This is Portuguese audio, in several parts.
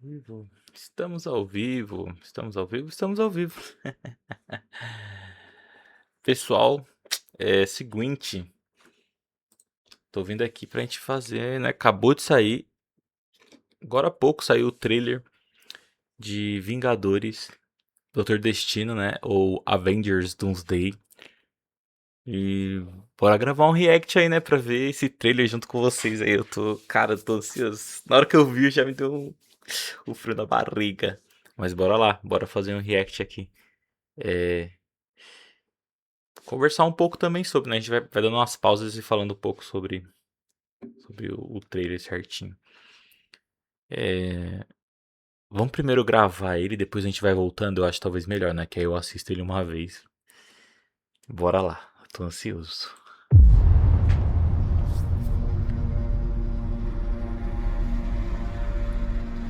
Vivo. Estamos ao vivo, estamos ao vivo, estamos ao vivo. Pessoal, é seguinte, tô vindo aqui pra gente fazer, né? Acabou de sair, agora há pouco saiu o trailer de Vingadores, Doutor Destino, né? Ou Avengers Doomsday. E bora gravar um react aí, né? Pra ver esse trailer junto com vocês aí. Cara, eu tô ansioso. Na hora que eu vi, já me deu um frio na barriga. Mas bora lá, bora fazer um react aqui. É, conversar um pouco também sobre, né? A gente vai dando umas pausas e falando um pouco sobre o trailer certinho. É, vamos primeiro gravar ele, depois a gente vai voltando. Eu acho talvez melhor, né? Que aí eu assisto ele uma vez. Bora lá, tô ansioso.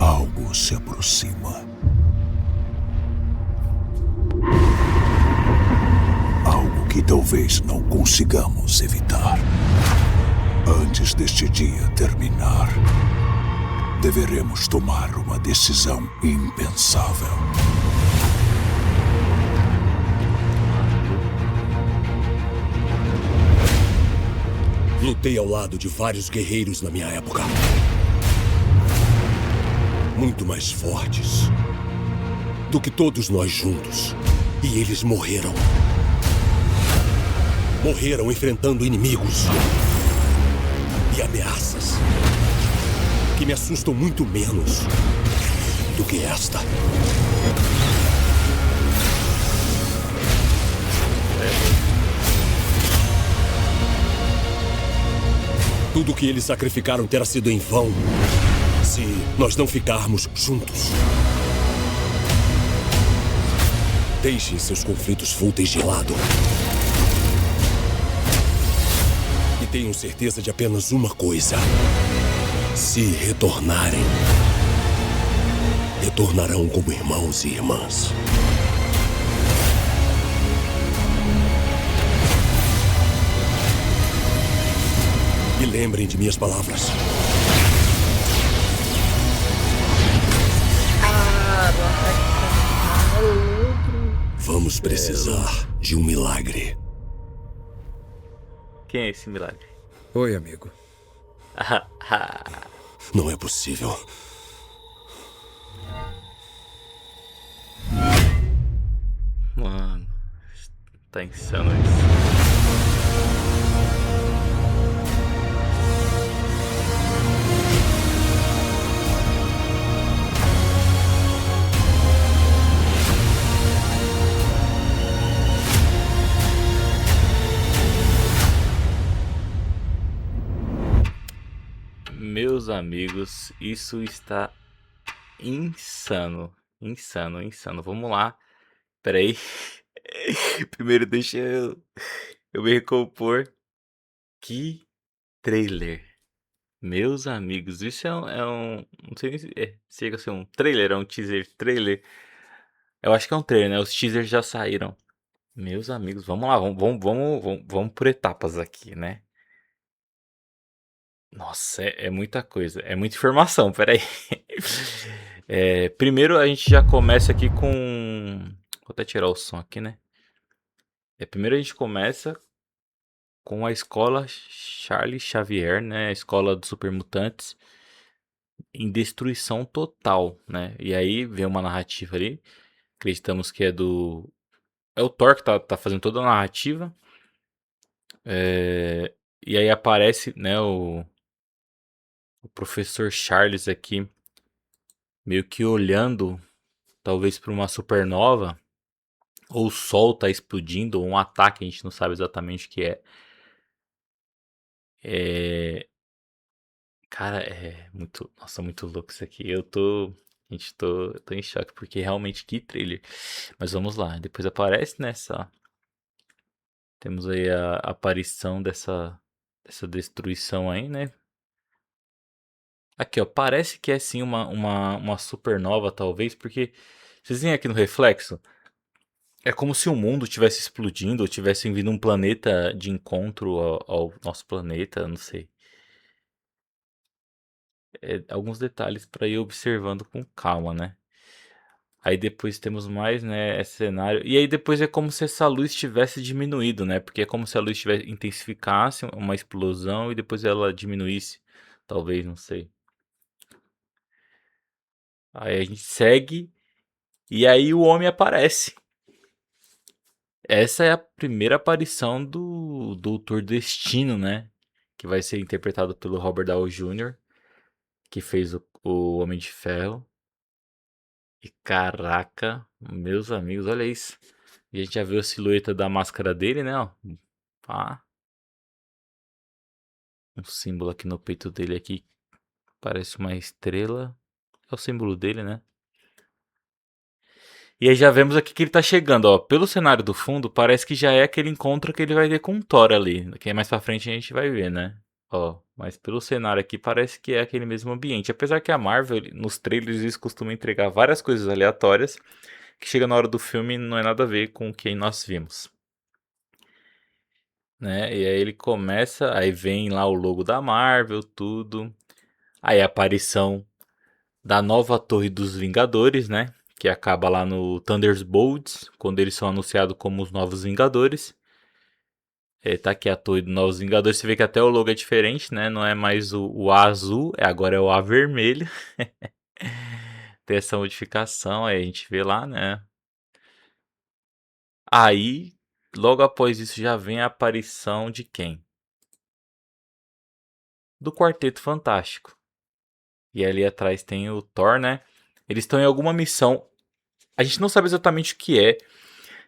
Algo se aproxima. Algo que talvez não consigamos evitar. Antes deste dia terminar, deveremos tomar uma decisão impensável. Lutei ao lado de vários guerreiros na minha época. Muito mais fortes do que todos nós juntos. E eles morreram. Morreram enfrentando inimigos e ameaças que me assustam muito menos do que esta. Tudo que eles sacrificaram terá sido em vão se nós não ficarmos juntos. Deixem seus conflitos fúteis de lado. E tenham certeza de apenas uma coisa. Se retornarem, retornarão como irmãos e irmãs. E lembrem de minhas palavras. Vamos precisar de um milagre. Quem é esse milagre? Oi, amigo. Não é possível. Mano, tá insano isso. Meus amigos, isso está insano. Insano, insano. Vamos lá. Pera aí. Primeiro deixa eu me recompor. Que trailer. Meus amigos, isso não sei nem se chega a ser um trailer, é um teaser trailer. Eu acho que é um trailer, né? Os teasers já saíram. Meus amigos, vamos lá, vamos por etapas aqui, né? Nossa, é muita coisa, é muita informação, peraí. Primeiro a gente já começa aqui com. Vou até tirar o som aqui, né? Primeiro a gente começa com a escola Charles Xavier, né? A escola dos supermutantes em destruição total, né? E aí vem uma narrativa ali. Acreditamos que é do. É o Thor que tá fazendo toda a narrativa. E aí aparece, né, o professor Charles aqui, meio que olhando, talvez para uma supernova, ou o Sol tá explodindo, ou um ataque, a gente não sabe exatamente o que é. Cara, é muito. Nossa, muito louco isso aqui. Gente, tô em choque, porque realmente que trailer. Mas vamos lá, depois aparece nessa. Temos aí a aparição dessa destruição aí, né? Aqui, ó, parece que é sim uma supernova, talvez, porque vocês veem aqui no reflexo, é como se o mundo tivesse explodindo ou tivesse vindo um planeta de encontro ao nosso planeta, não sei. alguns detalhes para ir observando com calma, né? Aí depois temos mais, né, esse cenário. E aí depois é como se essa luz tivesse diminuído, né? Porque é como se a luz tivesse intensificasse uma explosão e depois ela diminuísse. Talvez, não sei. Aí a gente segue e aí o homem aparece. Essa é a primeira aparição do Doutor Destino, né? Que vai ser interpretado pelo Robert Downey Jr., que fez o Homem de Ferro. E caraca, meus amigos, olha isso. E a gente já viu a silhueta da máscara dele, né? Ó. Pá. Um símbolo aqui no peito dele aqui. Parece uma estrela. É o símbolo dele, né? E aí já vemos aqui que ele tá chegando, ó. Pelo cenário do fundo, parece que já é aquele encontro que ele vai ter com o Thor ali. Que mais pra frente a gente vai ver, né? Ó, mas pelo cenário aqui parece que é aquele mesmo ambiente. Apesar que a Marvel, nos trailers, eles costumam entregar várias coisas aleatórias que chega na hora do filme e não é nada a ver com o que nós vimos. Né? E aí ele começa, aí vem lá o logo da Marvel, tudo. Aí a aparição da nova Torre dos Vingadores, né? Que acaba lá no Thunderbolts, quando eles são anunciados como os novos Vingadores. Tá aqui a Torre dos Novos Vingadores. Você vê que até o logo é diferente, né? Não é mais o A azul, agora é o A vermelho. Tem essa modificação, aí a gente vê lá, né? Aí, logo após isso, já vem a aparição de quem? Do Quarteto Fantástico. E ali atrás tem o Thor, né? Eles estão em alguma missão. A gente não sabe exatamente o que é.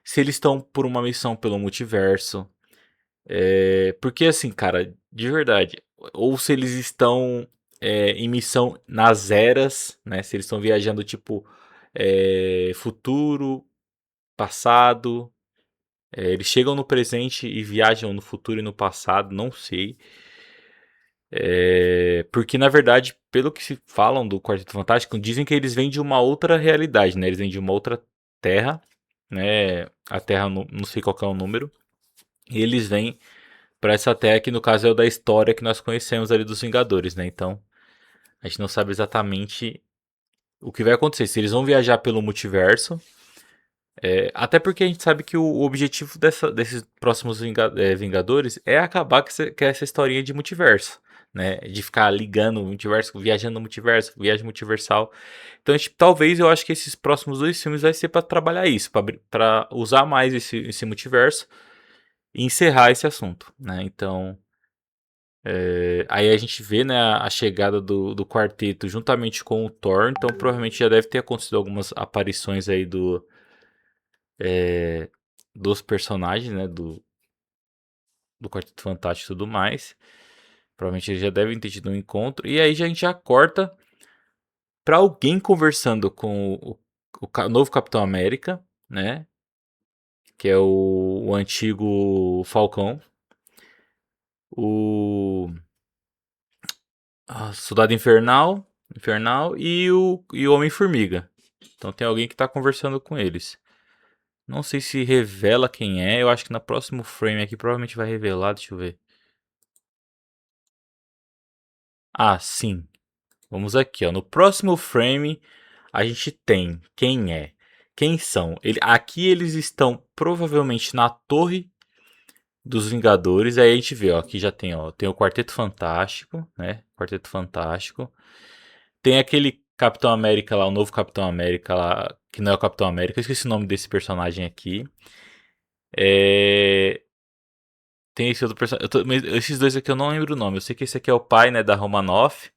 Se eles estão por uma missão pelo multiverso. Porque assim, cara, de verdade. Ou se eles estão em missão nas eras, né? Se eles estão viajando tipo futuro, passado. Eles chegam no presente e viajam no futuro e no passado, não sei. Porque, na verdade, pelo que se falam do Quarteto Fantástico, dizem que eles vêm de uma outra realidade, né? Eles vêm de uma outra terra, né? A terra, não sei qual que é o número. E eles vêm para essa terra que, no caso, é o da história que nós conhecemos ali dos Vingadores, né? Então, a gente não sabe exatamente o que vai acontecer. Se eles vão viajar pelo multiverso. Até porque a gente sabe que o objetivo desses próximos Vingadores é acabar com essa historinha de multiverso, né? De ficar ligando o multiverso, viajando no multiverso, viagem multiversal. Então, talvez eu acho que esses próximos 2 filmes vai ser para trabalhar isso, para usar mais esse multiverso e encerrar esse assunto, né? Então, aí a gente vê, né, a chegada do quarteto juntamente com o Thor. Então, provavelmente já deve ter acontecido algumas aparições aí dos personagens, né, do Quarteto Fantástico e tudo mais. Provavelmente eles já devem ter tido um encontro. E aí a gente já corta pra alguém conversando com o novo Capitão América, né? Que é o antigo Falcão. O Soldado Infernal e o Homem-Formiga. Então tem alguém que tá conversando com eles. Não sei se revela quem é. Eu acho que no próximo frame aqui provavelmente vai revelar. Deixa eu ver. Ah, sim. Vamos aqui, ó. No próximo frame, a gente tem quem é. Quem são? Aqui eles estão provavelmente na Torre dos Vingadores. Aí a gente vê, ó. Aqui já tem, ó. Tem o Quarteto Fantástico, né? Quarteto Fantástico. Tem aquele Capitão América lá, o novo Capitão América lá. Que não é o Capitão América. Eu esqueci o nome desse personagem aqui. Tem esse outro personagem. Esses dois aqui eu não lembro o nome. Eu sei que esse aqui é o pai, né? Da Romanoff.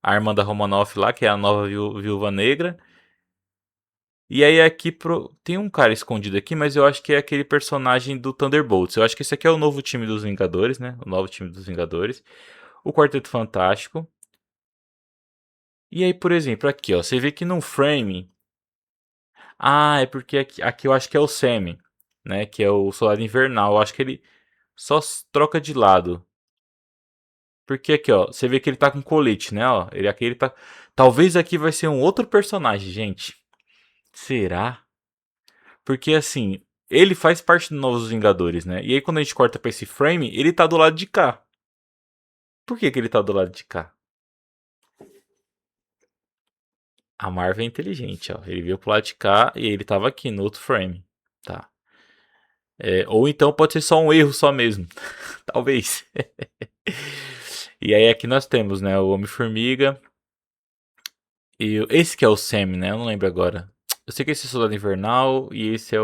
A irmã da Romanoff lá, que é a nova Viúva Negra. E aí aqui tem um cara escondido aqui, mas eu acho que é aquele personagem do Thunderbolts. Eu acho que esse aqui é o novo time dos Vingadores, né? O novo time dos Vingadores. O Quarteto Fantástico. E aí, por exemplo, aqui, ó, você vê que no frame. Ah, é porque aqui eu acho que é o Sam, né? Que é o Soldado Invernal. Eu acho que ele só troca de lado. Porque aqui, ó, você vê que ele tá com colete, né? Ó, aqui ele tá. Talvez aqui vai ser um outro personagem, gente. Será? Porque assim, ele faz parte dos Novos Vingadores, né? E aí quando a gente corta pra esse frame, ele tá do lado de cá. Por que ele tá do lado de cá? A Marvel é inteligente, ó. Ele veio pro lado de cá e ele tava aqui no outro frame, tá? Ou então pode ser só um erro só mesmo. Talvez. E aí aqui nós temos, né, o Homem-Formiga. E esse que é o Sam, né? Eu não lembro agora. Eu sei que esse é o Soldado Invernal e esse é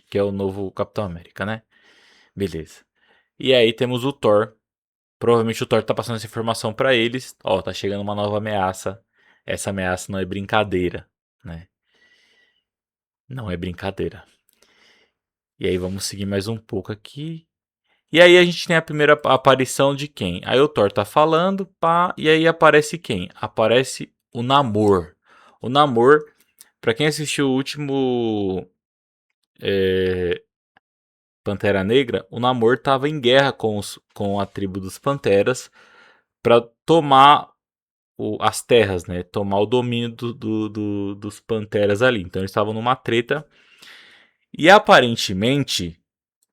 que é o novo Capitão América, né? Beleza. E aí temos o Thor. Provavelmente o Thor tá passando essa informação pra eles. Ó, tá chegando uma nova ameaça. Essa ameaça não é brincadeira, né? Não é brincadeira. E aí vamos seguir mais um pouco aqui. E aí a gente tem a primeira aparição de quem? Aí o Thor tá falando, pá, e aí aparece quem? Aparece o Namor. O Namor, pra quem assistiu o último Pantera Negra, o Namor tava em guerra com a tribo dos Panteras pra tomar as terras, né? Tomar o domínio dos Panteras ali. Então eles estavam numa treta. E aparentemente,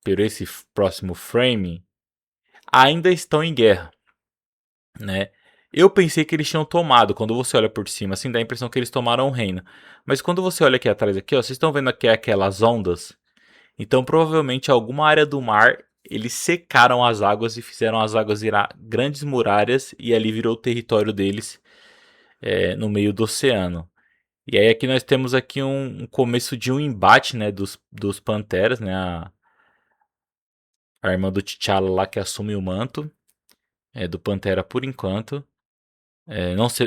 por esse próximo frame, ainda estão em guerra, né? Eu pensei que eles tinham tomado, quando você olha por cima, assim, dá a impressão que eles tomaram o reino. Mas quando você olha aqui atrás, aqui, ó, vocês estão vendo aqui aquelas ondas? Então, provavelmente, alguma área do mar, eles secaram as águas e fizeram as águas virar grandes muralhas e ali virou o território deles no meio do oceano. E aí aqui nós temos aqui um começo de um embate, né, dos Panteras, né, a irmã do T'Challa lá que assume o manto do Pantera por enquanto.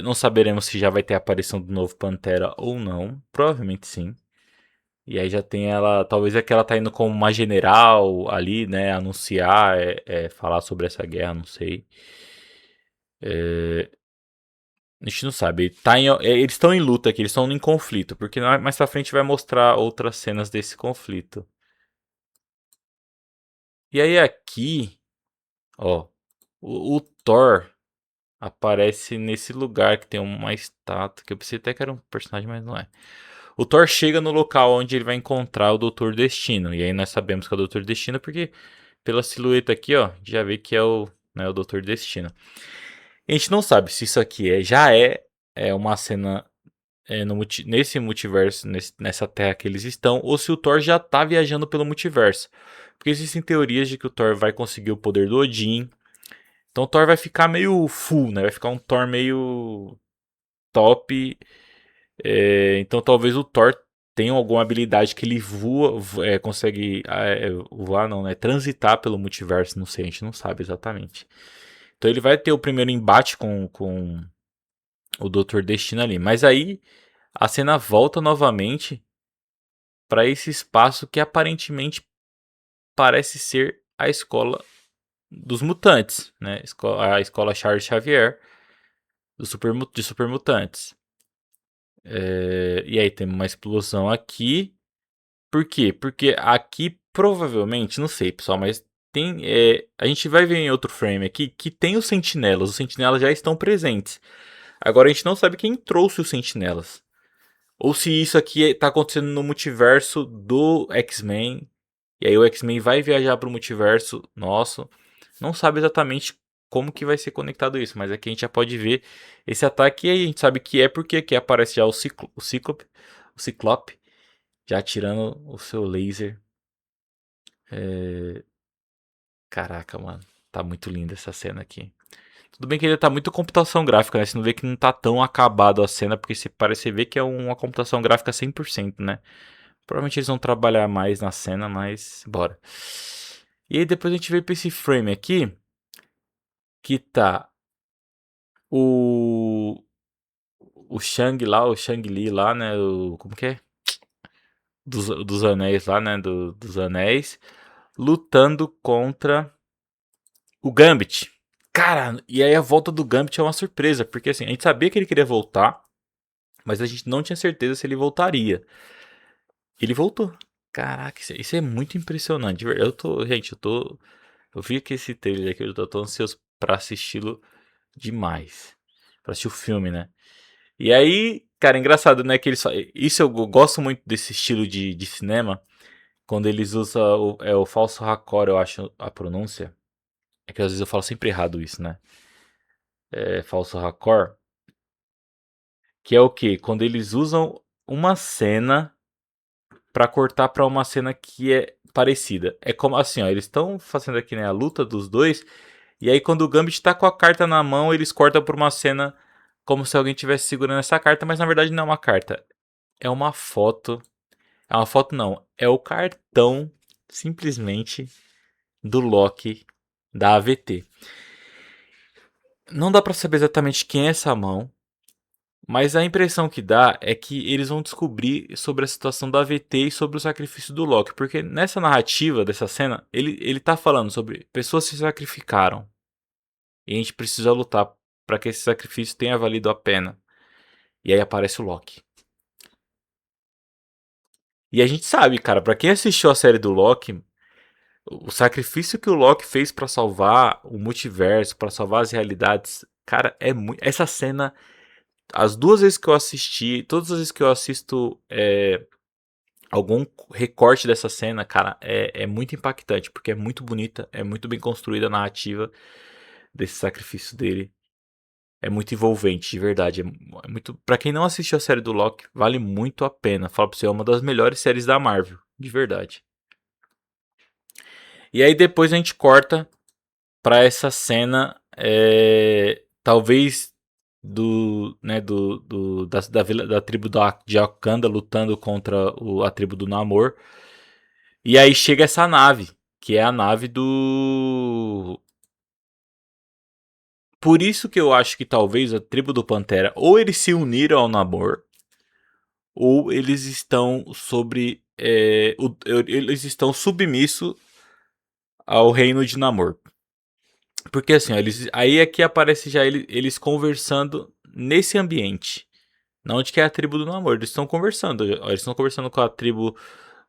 Não saberemos se já vai ter a aparição do novo Pantera ou não. Provavelmente sim. E aí já tem ela. Talvez é que ela tá indo como uma general ali, né? Anunciar, falar sobre essa guerra, não sei. A gente não sabe. Eles estão em luta aqui, eles estão em conflito. Porque mais pra frente vai mostrar outras cenas desse conflito. E aí aqui, ó. O Thor aparece nesse lugar que tem uma estátua. Que eu pensei até que era um personagem, mas não é. O Thor chega no local onde ele vai encontrar o Doutor Destino. E aí nós sabemos que é o Doutor Destino porque pela silhueta aqui, ó, já vê que é o Doutor Destino. A gente não sabe se isso aqui já é uma cena nesse multiverso, nessa terra que eles estão, ou se o Thor já tá viajando pelo multiverso. Porque existem teorias de que o Thor vai conseguir o poder do Odin. Então o Thor vai ficar meio full, né? Vai ficar um Thor meio top. Então talvez o Thor tenha alguma habilidade que ele consegue voar, não, né? Transitar pelo multiverso, não sei, a gente não sabe exatamente. Então ele vai ter o primeiro embate com o Doutor Destino ali. Mas aí a cena volta novamente para esse espaço que aparentemente parece ser a escola dos mutantes, né? A escola Charles Xavier de super mutantes. E aí tem uma explosão aqui. Por quê? Porque aqui provavelmente, não sei pessoal, mas a gente vai ver em outro frame aqui que tem os sentinelas. Os sentinelas já estão presentes. Agora a gente não sabe quem trouxe os sentinelas. Ou se isso aqui está acontecendo no multiverso do X-Men. E aí o X-Men vai viajar para o multiverso nosso. Não sabe exatamente como que vai ser conectado isso. Mas aqui a gente já pode ver esse ataque. E aí a gente sabe que é porque aqui aparece já o Ciclope. Já atirando o seu laser. Caraca, mano. Tá muito linda essa cena aqui. Tudo bem que ele tá muito computação gráfica, né? Você não vê que não tá tão acabado a cena, porque parece ver que é uma computação gráfica 100%, né? Provavelmente eles vão trabalhar mais na cena, mas bora. E aí depois a gente veio pra esse frame aqui, que tá o Shang lá, o Shang-Li lá, né? Como que é? Dos anéis lá, né? Dos anéis. Lutando contra o Gambit. Cara, e aí a volta do Gambit é uma surpresa, porque assim, a gente sabia que ele queria voltar, mas a gente não tinha certeza se ele voltaria. Ele voltou. Caraca, isso é muito impressionante. Eu vi que esse trailer aqui, eu tô ansioso pra assisti-lo demais. Pra assistir o filme, né? E aí, cara, engraçado, né? Que isso eu gosto muito desse estilo de cinema. Quando eles usam o falso raccord, eu acho a pronúncia. É que às vezes eu falo sempre errado isso, né? Falso raccord. Que é o quê? Quando eles usam uma cena pra cortar pra uma cena que é parecida. É como assim, ó, eles estão fazendo aqui, né, a luta dos dois, e aí quando o Gambit tá com a carta na mão, eles cortam pra uma cena como se alguém estivesse segurando essa carta, mas na verdade não é uma carta. É uma foto. É uma foto não, é o cartão simplesmente do Loki da AVT. Não dá pra saber exatamente quem é essa mão, mas a impressão que dá é que eles vão descobrir sobre a situação da AVT e sobre o sacrifício do Loki. Porque nessa narrativa dessa cena, ele tá falando sobre pessoas que se sacrificaram. E a gente precisa lutar para que esse sacrifício tenha valido a pena. E aí aparece o Loki. E a gente sabe, cara, pra quem assistiu a série do Loki, o sacrifício que o Loki fez pra salvar o multiverso, pra salvar as realidades, cara, é muito. Essa cena, as duas vezes que eu assisti, todas as vezes que eu assisto algum recorte dessa cena, cara, é muito impactante, porque é muito bonita, é muito bem construída a narrativa desse sacrifício dele. É muito envolvente, de verdade. É muito. Para quem não assistiu a série do Loki, vale muito a pena. Fala pra você, é uma das melhores séries da Marvel, de verdade. E aí depois a gente corta pra essa cena, talvez da tribo de Wakanda lutando contra a tribo do Namor. E aí chega essa nave, que é a nave do. Por isso que eu acho que talvez a tribo do Pantera ou eles se uniram ao Namor, ou eles estão sobre. Eles estão submissos ao reino de Namor. Porque assim, ó, aí é que aparece já eles conversando nesse ambiente. Na onde que é a tribo do Namor. Eles estão conversando. Ó, eles estão conversando com a tribo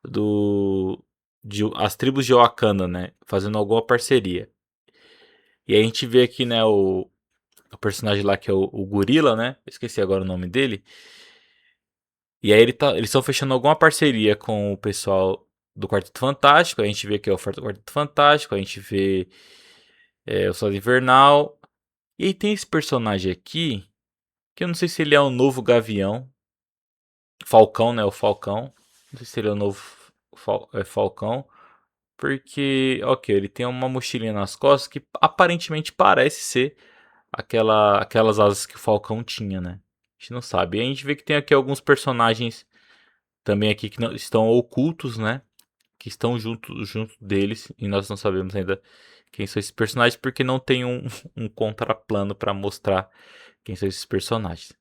do. As tribos de Wakanda, né? Fazendo alguma parceria. E aí a gente vê aqui, né, o personagem lá que é o Gorila, né? Esqueci agora o nome dele. E aí eles estão fechando alguma parceria com o pessoal do Quarteto Fantástico. A gente vê que é o Quarteto Fantástico. A gente vê o Soldado Invernal. E aí tem esse personagem aqui, que eu não sei se ele é o novo Gavião. Falcão, né? O Falcão. Não sei se ele é o novo Falcão. Porque, ok, ele tem uma mochilinha nas costas que aparentemente parece ser aquelas asas que o Falcão tinha, né? A gente não sabe. E a gente vê que tem aqui alguns personagens também aqui que não, estão ocultos, né? Que estão junto deles. E nós não sabemos ainda quem são esses personagens porque não tem um contraplano para mostrar quem são esses personagens.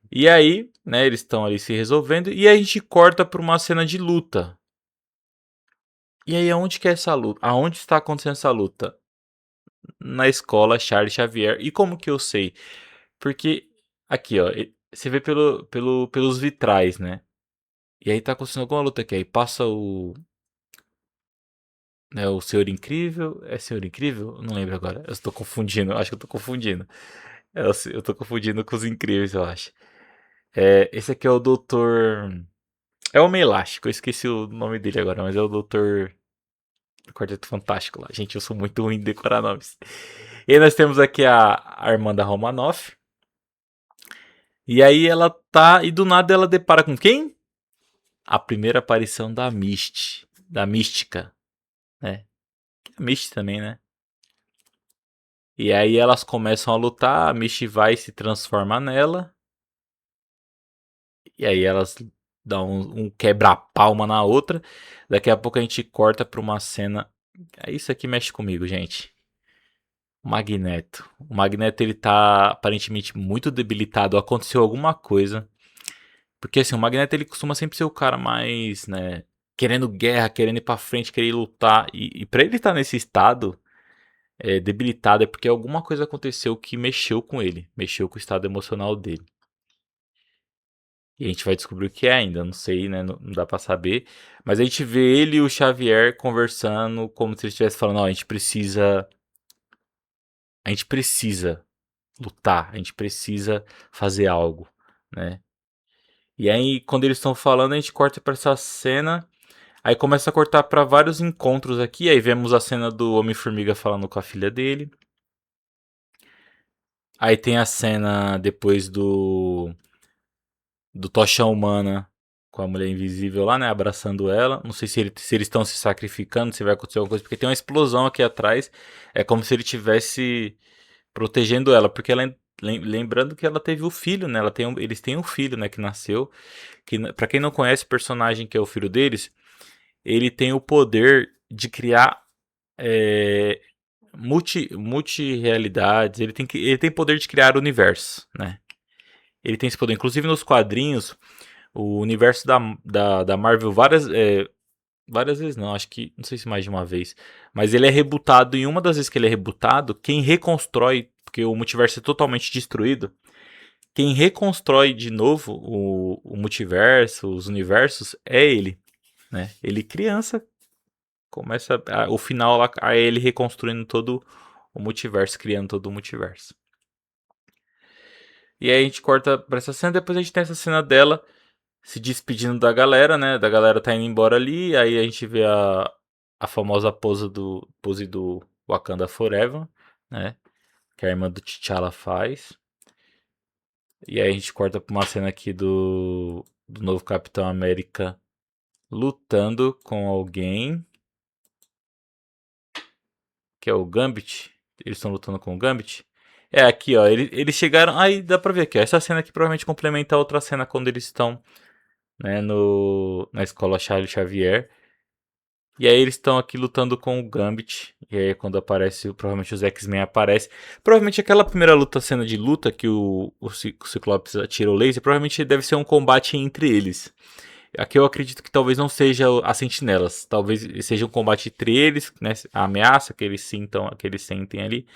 E aí, né, eles estão ali se resolvendo e a gente corta para uma cena de luta. E aí, aonde que é essa luta? Aonde está acontecendo essa luta? Na escola Charles Xavier. E como que eu sei? Porque aqui, ó, você vê pelos vitrais, né? E aí tá acontecendo alguma luta aqui. Aí passa o Senhor Incrível. É Senhor Incrível? Eu não lembro agora. Eu estou confundindo. Acho que eu tô confundindo. Eu tô confundindo com os Incríveis, eu acho. Esse aqui é o Doutor. É o Homem Elástico. Eu esqueci o nome dele agora, mas é o Doutor do Quarteto Fantástico lá. Gente, eu sou muito ruim de decorar nomes. E aí nós temos aqui a Armanda Romanoff. E aí ela tá. E do nada ela depara com quem? A primeira aparição da Mist. Da Mística. Né? A Mist também, né? E aí elas começam a lutar. A Mist vai e se transforma nela. E aí elas dão um quebra-palma na outra. Daqui a pouco a gente corta pra uma cena. Isso aqui mexe comigo, gente. O Magneto. O Magneto ele tá aparentemente muito debilitado. Aconteceu alguma coisa. Porque assim, o Magneto ele costuma sempre ser o cara mais, né, querendo guerra, querendo ir pra frente, querer lutar. E pra ele estar nesse estado debilitado é porque alguma coisa aconteceu que mexeu com ele. Mexeu com o estado emocional dele. E a gente vai descobrir o que é ainda, não sei, né? Não dá pra saber. Mas a gente vê ele e o Xavier conversando como se eles estivessem falando, ó, a gente precisa. A gente precisa lutar, a gente precisa fazer algo, né? E aí, quando eles estão falando, a gente corta pra essa cena. Aí começa a cortar pra vários encontros aqui. Aí vemos a cena do Homem-Formiga falando com a filha dele. Aí tem a cena depois do Tocha Humana com a Mulher Invisível lá, né? Abraçando ela. Não sei se eles estão se sacrificando, se vai acontecer alguma coisa, porque tem uma explosão aqui atrás. É como se ele tivesse protegendo ela, porque ela, lembrando que ela teve o filho, né? Eles têm um filho, né? Que nasceu. Que, pra quem não conhece o personagem que é o filho deles, ele tem o poder de criar é, multi-realidades. Ele tem poder de criar universos, né? Ele tem esse poder. Inclusive nos quadrinhos, o universo da Marvel várias vezes não, acho que, não sei se mais de uma vez, mas ele é rebutado, e uma das vezes que ele é rebutado, quem reconstrói, porque o multiverso é totalmente destruído, quem reconstrói de novo o multiverso, os universos, é ele, né? Ele criança, começa, o final lá, é ele reconstruindo todo o multiverso, criando todo o multiverso. E aí a gente corta pra essa cena, depois a gente tem essa cena dela se despedindo da galera, né? Da galera tá indo embora ali. Aí a gente vê a famosa pose do Wakanda Forever, né? Que a irmã do T'Challa faz. E aí a gente corta pra uma cena aqui do novo Capitão América lutando com alguém. Que é o Gambit. Eles estão lutando com o Gambit. É aqui, ó. Eles chegaram. Aí dá pra ver aqui, ó. Essa cena aqui provavelmente complementa a outra cena quando eles estão, né, na escola Charles Xavier. E aí eles estão aqui lutando com o Gambit. E aí quando aparece, provavelmente os X-Men aparecem. Provavelmente aquela primeira cena de luta que o Ciclopes atira o laser, provavelmente deve ser um combate entre eles. Aqui eu acredito que talvez não seja as sentinelas. Talvez seja um combate entre eles, né? A ameaça que eles sintam, que eles sentem ali.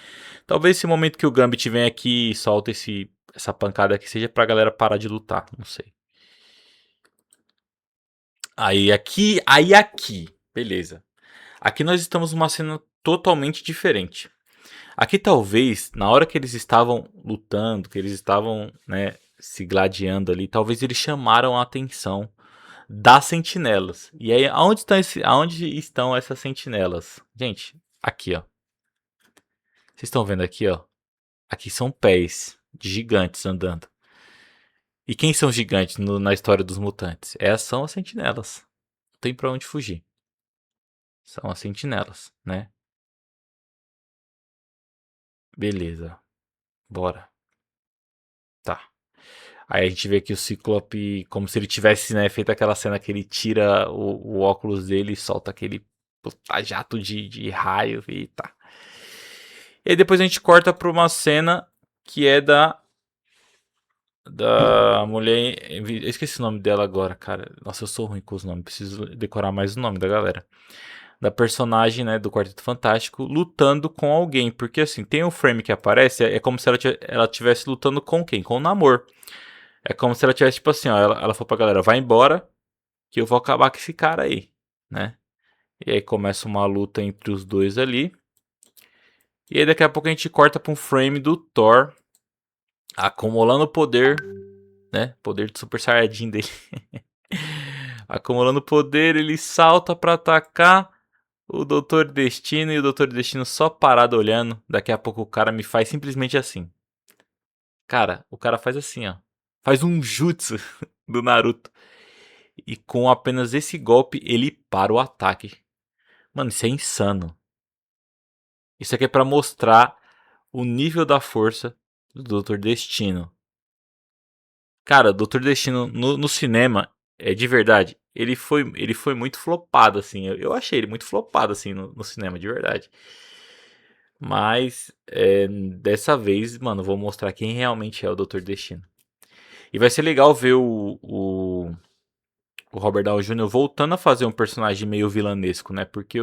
Talvez esse momento que o Gambit vem aqui e solta essa pancada aqui seja pra galera parar de lutar. Não sei. Aí aqui. Beleza. Aqui nós estamos numa cena totalmente diferente. Aqui talvez, na hora que eles estavam lutando, que eles estavam, né, se gladiando ali, talvez eles chamaram a atenção das sentinelas. E aí, aonde estão essas sentinelas? Gente, aqui, ó. Vocês estão vendo aqui, ó? Aqui são pés de gigantes andando. E quem são os gigantes na história dos mutantes? São as sentinelas. Não tem pra onde fugir. São as sentinelas, né? Beleza. Bora. Tá. Aí a gente vê que o Ciclope, como se ele tivesse, né, feito aquela cena que ele tira o óculos dele e solta aquele puta jato de raio. Eita. E aí depois a gente corta pra uma cena que é da mulher. Eu esqueci o nome dela agora, cara. Nossa, eu sou ruim com os nomes. Preciso decorar mais o nome da galera. Da personagem, né, do Quarteto Fantástico, lutando com alguém. Porque assim, tem um frame que aparece, é como se ela estivesse lutando com quem? Com o Namor. É como se ela tivesse, tipo assim, ó, ela falou pra galera, vai embora, que eu vou acabar com esse cara aí, né? E aí começa uma luta entre os dois ali. E aí daqui a pouco a gente corta pra um frame do Thor acumulando poder, né? Poder de Super Saiyajin dele. Acumulando poder, ele salta pra atacar o Doutor Destino e o Doutor Destino só parado olhando. Daqui a pouco o cara me faz simplesmente assim. Cara, o cara faz assim, ó. Faz um jutsu do Naruto. E com apenas esse golpe, ele para o ataque. Mano, isso é insano. Isso aqui é pra mostrar o nível da força do Doutor Destino. Cara, o Doutor Destino no cinema, é de verdade, ele foi muito flopado, assim. Eu achei ele muito flopado, assim, no cinema, de verdade. Mas, dessa vez, mano, vou mostrar quem realmente é o Doutor Destino. E vai ser legal ver o Robert Downey Jr. voltando a fazer um personagem meio vilanesco, né? Porque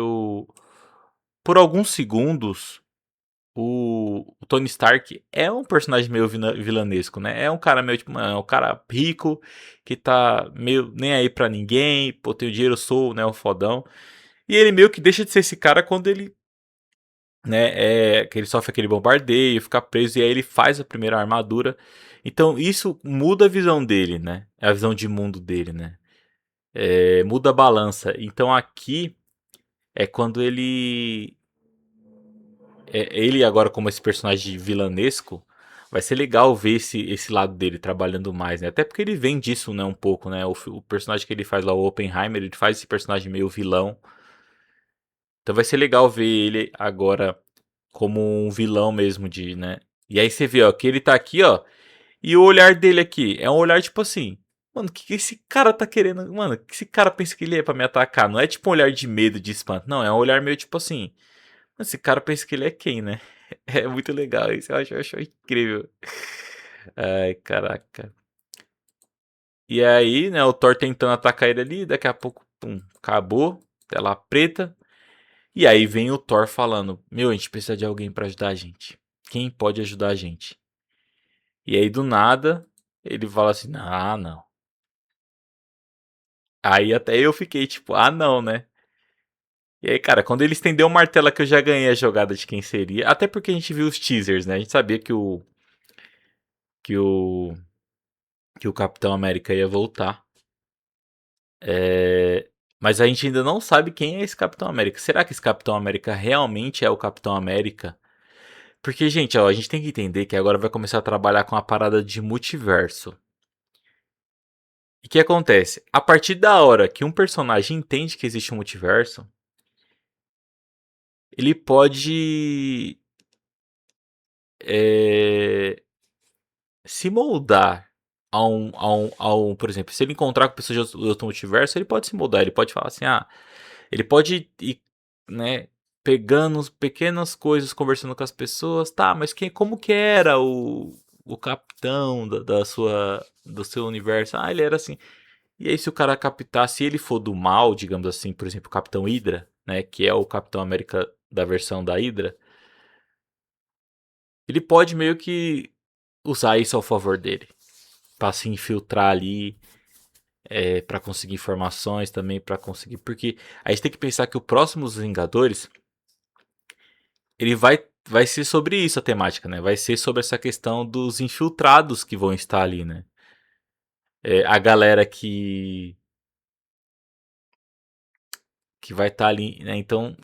por alguns segundos o Tony Stark é um personagem meio vilanesco, né? É um cara meio tipo, é um cara rico que tá meio nem aí pra ninguém, pô, tenho dinheiro, eu sou, né, o fodão. E ele meio que deixa de ser esse cara quando ele, né, que ele sofre aquele bombardeio, fica preso e aí ele faz a primeira armadura. Então isso muda a visão dele, né? A visão de mundo dele, né? Muda a balança. Então aqui é quando ele agora como esse personagem vilanesco vai ser legal ver esse lado dele trabalhando mais, né? Até porque ele vem disso, né, um pouco, né? O personagem que ele faz lá, o Oppenheimer, ele faz esse personagem meio vilão. Então vai ser legal ver ele agora como um vilão mesmo de, né? E aí você vê, ó, que ele tá aqui, ó, e o olhar dele aqui é um olhar tipo assim, mano, o que esse cara tá querendo? Mano, o que esse cara pensa que ele é pra me atacar? Não é tipo um olhar de medo, de espanto, não, é um olhar meio tipo assim, esse cara pensa que ele é quem, né? É muito legal isso, eu acho incrível. Ai, caraca. E aí, né, o Thor tentando atacar ele ali, daqui a pouco, pum, acabou, tela preta. E aí vem o Thor falando: Meu, a gente precisa de alguém pra ajudar a gente. Quem pode ajudar a gente? E aí do nada, ele fala assim: Ah, não. Aí até eu fiquei tipo: Ah, não, né? E aí, cara, quando ele estendeu o martelo que eu já ganhei a jogada de quem seria. Até porque a gente viu os teasers, né? A gente sabia que o, que o Capitão América ia voltar. Mas a gente ainda não sabe quem é esse Capitão América. Será que esse Capitão América realmente é o Capitão América? Porque, gente, ó, a gente tem que entender que agora vai começar a trabalhar com a parada de multiverso. E o que acontece? A partir da hora que um personagem entende que existe um multiverso, ele pode é, se moldar por exemplo, se ele encontrar com pessoas de outro multiverso, ele pode se moldar, ele pode falar assim, ele pode ir, né, pegando pequenas coisas, conversando com as pessoas, tá, mas como que era o capitão do seu universo? Ah, ele era assim. E aí se o cara captar, se ele for do mal, digamos assim, por exemplo, o Capitão Hydra, né, que é o Capitão América da versão da Hydra, ele pode meio que usar isso ao favor dele, para se infiltrar ali, para conseguir informações também, para conseguir, porque a gente tem que pensar que o próximo dos Vingadores, ele vai ser sobre isso a temática, né? Vai ser sobre essa questão dos infiltrados que vão estar ali, né? A galera que vai estar ali, né? Então,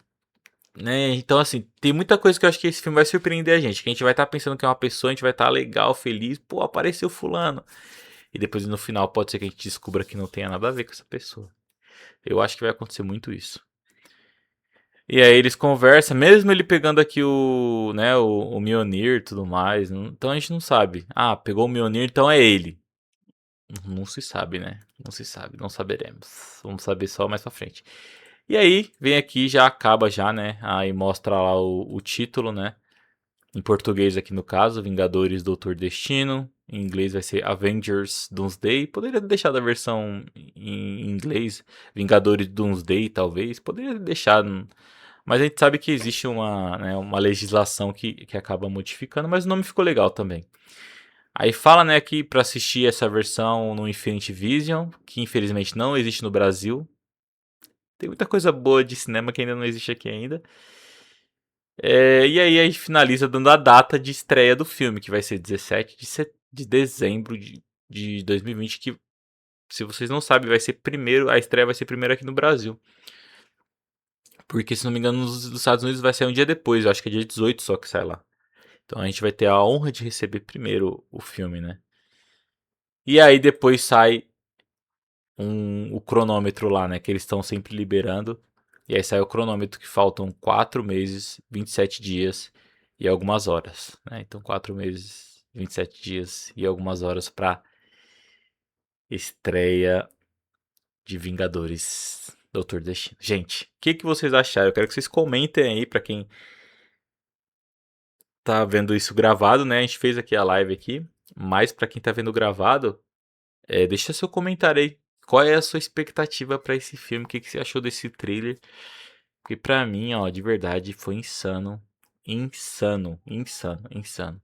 né? Então, assim, tem muita coisa que eu acho que esse filme vai surpreender a gente. Que a gente vai estar pensando que é uma pessoa, a gente vai estar legal, feliz. Pô, apareceu fulano. E depois no final pode ser que a gente descubra que não tenha nada a ver com essa pessoa. Eu acho que vai acontecer muito isso. E aí eles conversam, mesmo ele pegando aqui né, o Mjolnir e tudo mais. Então a gente não sabe. Ah, pegou o Mjolnir, então é ele. Não se sabe, né? Não se sabe, não saberemos. Vamos saber só mais pra frente. E aí, vem aqui, já acaba já, né? Aí mostra lá o título, né? Em português aqui no caso, Vingadores Doutor Destino. Em inglês vai ser Avengers Doomsday. Poderia ter deixado a versão em inglês, Vingadores Doomsday, talvez. Poderia ter deixado. Mas a gente sabe que existe uma legislação que acaba modificando, mas o nome ficou legal também. Aí fala, né, que para assistir essa versão no Infinity Vision, que infelizmente não existe no Brasil. Tem muita coisa boa de cinema que ainda não existe aqui ainda. E aí a gente finaliza dando a data de estreia do filme, que vai ser 17 de dezembro de 2020, que se vocês não sabem, vai ser primeiro, a estreia vai ser primeiro aqui no Brasil. Porque se não me engano, nos Estados Unidos vai sair um dia depois, eu acho que é dia 18 só que sai lá. Então a gente vai ter a honra de receber primeiro o filme, né? E aí depois sai o cronômetro lá, né? Que eles estão sempre liberando. E aí sai o cronômetro que faltam 4 meses, 27 dias e algumas horas, né? Então 4 meses, 27 dias e algumas horas para estreia de Vingadores Doutor Destino. Gente, o que vocês acharam? Eu quero que vocês comentem aí para quem tá vendo isso gravado, né? A gente fez aqui a live aqui, mas para quem tá vendo gravado, deixa seu comentário aí. Qual é a sua expectativa para esse filme? O que você achou desse trailer? Porque pra mim, ó, de verdade, foi insano. Insano, insano, insano.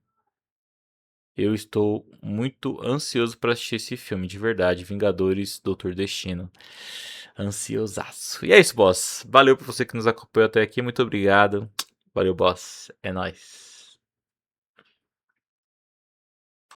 Eu estou muito ansioso para assistir esse filme, de verdade. Vingadores, Doutor Destino. Ansiosaço. E é isso, boss. Valeu por você que nos acompanhou até aqui. Muito obrigado. Valeu, boss. É nóis.